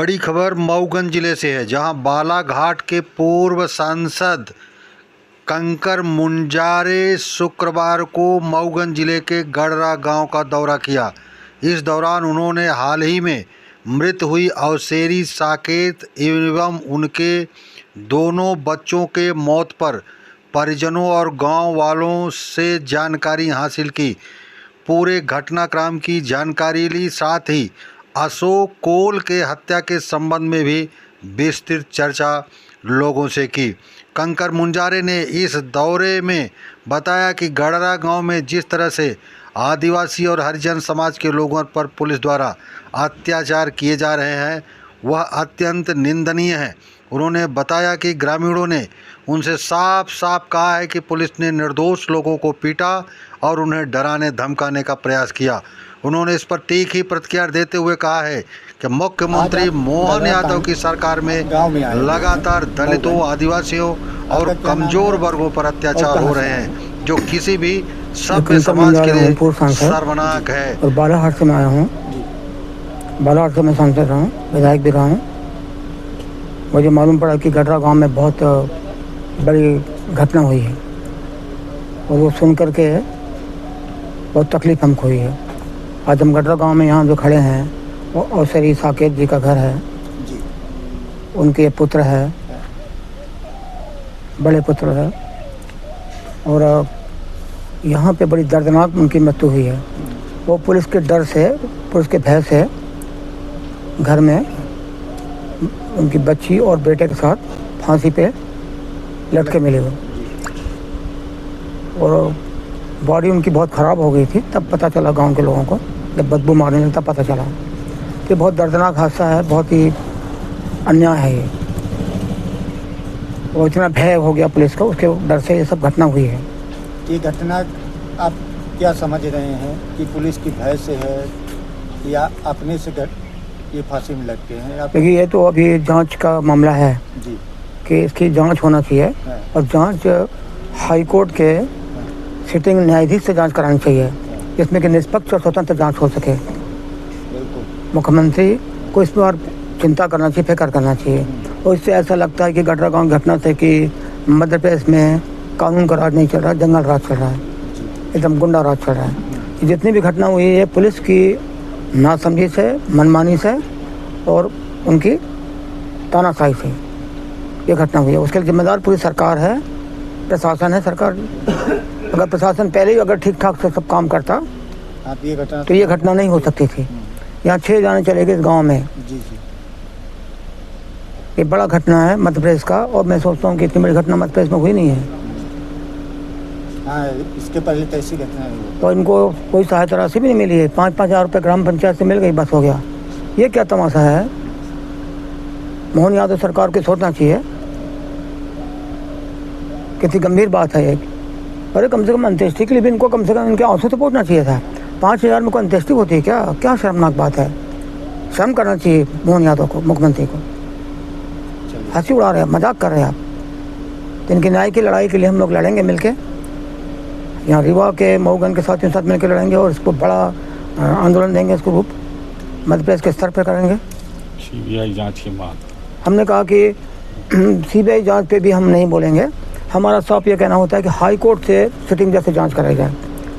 बड़ी खबर मऊगंज जिले से है, जहां बालाघाट के पूर्व सांसद कंकर मुंजारे शुक्रवार को मऊगंज जिले के गडरा गांव का दौरा किया। इस दौरान उन्होंने हाल ही में मृत हुई अवसेरी साकेत एवं उनके दोनों बच्चों के मौत पर परिजनों और गांव वालों से जानकारी हासिल की। पूरे घटनाक्रम की जानकारी ली, साथ ही अशोक कोल के हत्या के संबंध में भी विस्तृत चर्चा लोगों से की। कंकर मुंजारे ने इस दौरे में बताया कि गडरा गांव में जिस तरह से आदिवासी और हरिजन समाज के लोगों पर पुलिस द्वारा अत्याचार किए जा रहे हैं, वह अत्यंत निंदनीय है। उन्होंने बताया कि ग्रामीणों ने उनसे साफ साफ कहा है कि पुलिस ने निर्दोष लोगों को पीटा और उन्हें डराने धमकाने का प्रयास किया। उन्होंने इस पर तीखी प्रतिक्रिया देते हुए कहा है कि मुख्यमंत्री मोहन यादव की सरकार में लगातार दलितों, आदिवासियों और कमजोर वर्गों पर अत्याचार हो रहे हैं, जो किसी भी सभ्य समाज के लिए शर्मनाक है। और बालाघाट से मैं आया हूँ, बालाघाट से मैं सांसद रहा हूँ, विधायक भी रहा हूँ। मुझे मालूम पड़ा कि गडरा गांव में बहुत बड़ी घटना हुई है और वो सुन करके बहुत तकलीफ हमको हुई है। आज हम गडरा गांव में यहाँ जो खड़े हैं वो अवसेरी साकेत जी का घर है जी। उनके पुत्र है, बड़े पुत्र है, और यहाँ पे बड़ी दर्दनाक उनकी मृत्यु हुई है। वो पुलिस के डर से, पुलिस के भय से घर में उनकी बच्ची और बेटे के साथ फांसी पे लटके मिले हुए, और बॉडी उनकी बहुत ख़राब हो गई थी। तब पता चला गांव के लोगों को, जब बदबू मारने लगा तब पता चला कि बहुत दर्दनाक हादसा है, बहुत ही अन्याय है ये। और इतना भय हो गया पुलिस को, उसके डर से ये सब घटना हुई है। ये घटना आप क्या समझ रहे हैं कि पुलिस की भय से है या अपने से ये फांसी में लटके हैं? देखिए, ये तो अभी जांच का मामला है जी, कि इसकी जांच होना चाहिए और जांच हाई कोर्ट के सिटिंग न्यायाधीश से जांच करानी चाहिए, जिसमें कि निष्पक्ष और स्वतंत्र जांच हो सके। मुख्यमंत्री को इस पर चिंता करना चाहिए, फिक्र करना चाहिए। और इससे ऐसा लगता है कि गडरा गांव घटना से कि मध्य प्रदेश में कानून का राज नहीं चल रहा, जंगल राज चल रहा है, एकदम गुंडा राज चल रहा है। जितनी भी घटना हुई है पुलिस की नासमझी से, मनमानी से और उनकी तानाशाही से ये घटना हुई है। उसके लिए जिम्मेदार पूरी सरकार है, प्रशासन है। सरकार अगर प्रशासन पहले ही अगर ठीक ठाक से सब काम करता तो ये घटना नहीं हो सकती थी। यहाँ 6 जाने चले गए इस गाँव में। ये बड़ा घटना है मध्य प्रदेश का, और मैं सोचता हूँ कि इतनी बड़ी घटना मध्य प्रदेश में हुई नहीं है। इसके पहले तो ऐसी घटना है, तो इनको कोई सहायता राशि भी नहीं मिली है। 5-5 हज़ार रुपये ग्राम पंचायत से मिल गई, बस हो गया। ये क्या तमाशा है? मोहन यादव सरकार को सोचना चाहिए, कितनी गंभीर बात है ये। अरे कम से कम अंत्येष्टि के लिए भी इनको कम से कम इनके आंसू तो पहुँचना चाहिए था। 5,000 में कोई अंत्येष्टि होती है क्या? क्या शर्मनाक बात है। शर्म करना चाहिए मोहन यादव को, मुख्यमंत्री को। हंसी उड़ा रहे हैं, मजाक कर रहे हैं आप। तो इनकी न्याय की लड़ाई के लिए हम लोग लड़ेंगे मिलके, यहाँ रीवा के मऊगंज के साथियों के साथ मिलकर लड़ेंगे और इसको बड़ा आंदोलन देंगे। इसको रूप मध्य प्रदेश के स्तर पर करेंगे। सीबीआई जांच की मांग। हमने कहा कि सीबीआई जांच पे भी हम नहीं बोलेंगे। हमारा साफ ये कहना होता है कि हाई कोर्ट से सिटिंग जैसे जांच कराई जाए।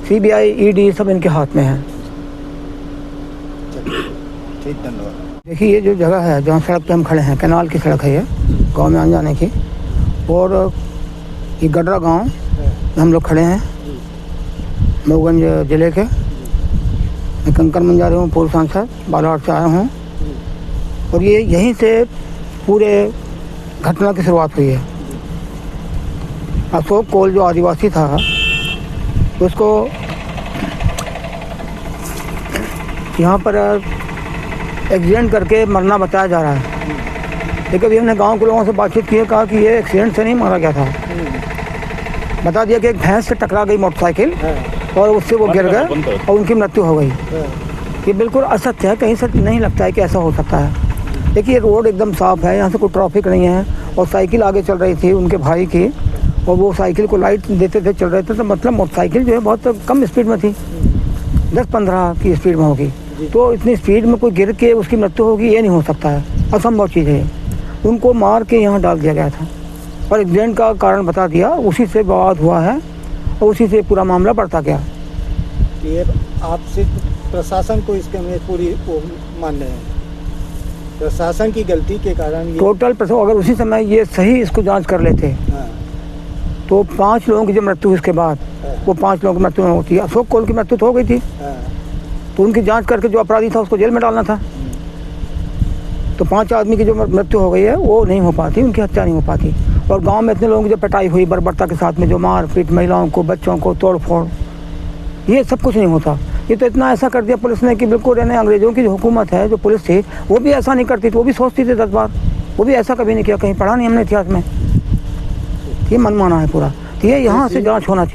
सीबीआई, ईडी सब इनके हाथ में है। ठीक, धन्यवाद। देखिए, ये जो जगह है जहाँ सड़क पे हम खड़े हैं, कैनाल की सड़क है ये, गाँव में आने जाने की। और ये गडरा गाँव हम लोग खड़े हैं, मऊगंज जिले के। मैं कंकर मुंजारे हूँ, पूर्व सांसद, बालाघाट से आया हूँ। और ये यहीं से पूरे घटना की शुरुआत हुई है। अशोक कोल जो आदिवासी था, उसको यहाँ पर एक्सीडेंट करके मरना बताया जा रहा है। लेकिन अभी हमने गांव के लोगों से बातचीत की है, कहा कि ये एक्सीडेंट से नहीं मारा गया था। बता दिया कि एक भैंस से टकरा गई मोटरसाइकिल और उससे वो गिर गए और उनकी मृत्यु हो गई। ये बिल्कुल असत्य है, कहीं से नहीं लगता है कि ऐसा हो सकता है। देखिए, रोड एकदम साफ़ है, यहाँ से कोई ट्रैफिक नहीं है, और साइकिल आगे चल रही थी उनके भाई की, और वो साइकिल को लाइट देते थे, चल रहे थे। तो मतलब मोटरसाइकिल जो है बहुत कम स्पीड में थी, 10-15 की स्पीड में होगी। तो इतनी स्पीड में कोई गिर के उसकी मृत्यु होगी, ये नहीं हो सकता है। असंभव चीज़ है। उनको मार के यहाँ डाल दिया गया था और एक्सीडेंट का कारण बता दिया, उसी से विवाद हुआ है और उसी से पूरा मामला बढ़ता गया। ये आप सिर्फ प्रशासन को इसके में पूरी वो मान रहे हैं, प्रशासन की गलती के कारण ये टोटल अगर उसी समय ये सही इसको जांच कर लेते हाँ, तो 5 लोगों की जब मृत्यु हुई उसके बाद वो 5 लोगों की मृत्यु नहीं होती। अशोक कोल की मृत्यु तो हो गई थी, हाँ, तो उनकी जांच करके जो अपराधी था उसको जेल में डालना था। तो 5 आदमी की जो मृत्यु हो गई है वो नहीं हो पाती, उनकी हत्या नहीं हो पाती। और गांव में इतने लोगों की जो पिटाई हुई बर्बरता के साथ में, जो मार पीट, महिलाओं को, बच्चों को तोड़ फोड़, ये सब कुछ नहीं होता। ये तो इतना ऐसा कर दिया पुलिस ने कि बिल्कुल यानी अंग्रेजों की जो हुकूमत है, जो पुलिस थी, वो भी ऐसा नहीं करती थी, वो भी सोचती थी 10 बार, वो भी ऐसा कभी नहीं किया, कहीं पढ़ा नहीं हमने इतिहास में। ये मनमाना है पूरा, तो ये यहाँ से जांच होना चाहिए।